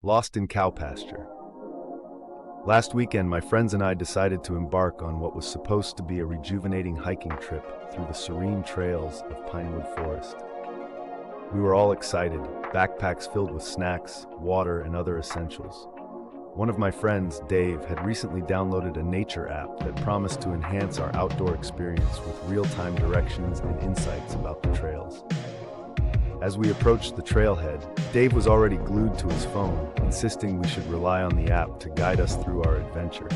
Lost in cow pasture. Last weekend, my friends and I decided to embark on what was supposed to be a rejuvenating hiking trip through the serene trails of Pinewood Forest. We were all excited, backpacks filled with snacks, water, and other essentials. One of my friends, Dave, had recently downloaded a nature app that promised to enhance our outdoor experience with real-time directions and insights about the trails. As we approached the trailhead, Dave was already glued to his phone, insisting we should rely on the app to guide us through our adventure.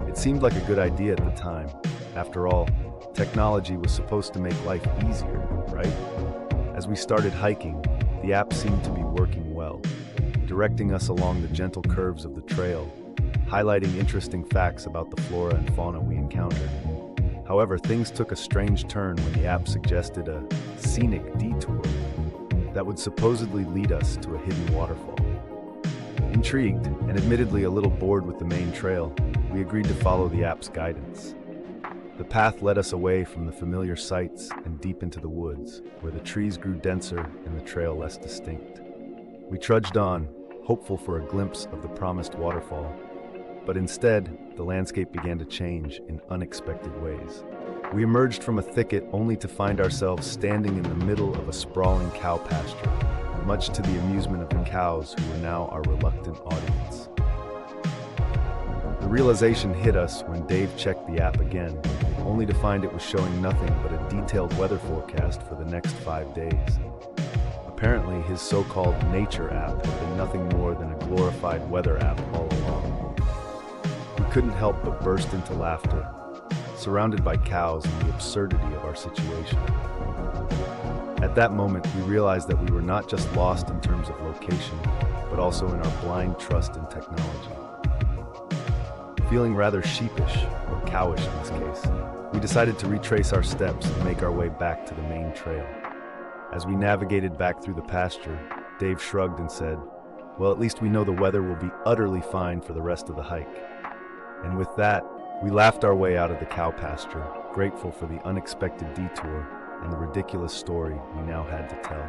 It seemed like a good idea at the time. After all, technology was supposed to make life easier, right? As we started hiking, the app seemed to be working well, directing us along the gentle curves of the trail, highlighting interesting facts about the flora and fauna we encountered. However, things took a strange turn when the app suggested a scenic detour that would supposedly lead us to a hidden waterfall. Intrigued, and admittedly a little bored with the main trail, we agreed to follow the app's guidance. The path led us away from the familiar sights and deep into the woods, where the trees grew denser and the trail less distinct. We trudged on, hopeful for a glimpse of the promised waterfall, but instead, the landscape began to change in unexpected ways. We emerged from a thicket only to find ourselves standing in the middle of a sprawling cow pasture, much to the amusement of the cows who were now our reluctant audience. The realization hit us when Dave checked the app again, only to find it was showing nothing but a detailed weather forecast for the next 5 days. Apparently, his so-called nature app had been nothing more than a glorified weather app all along. We couldn't help but burst into laughter, surrounded by cows and the absurdity of our situation. At that moment, we realized that we were not just lost in terms of location, but also in our blind trust in technology. Feeling rather sheepish, or cowish in this case, we decided to retrace our steps and make our way back to the main trail. As we navigated back through the pasture, Dave shrugged and said, "Well, at least we know the weather will be utterly fine for the rest of the hike." And with that, we laughed our way out of the cow pasture, grateful for the unexpected detour and the ridiculous story we now had to tell.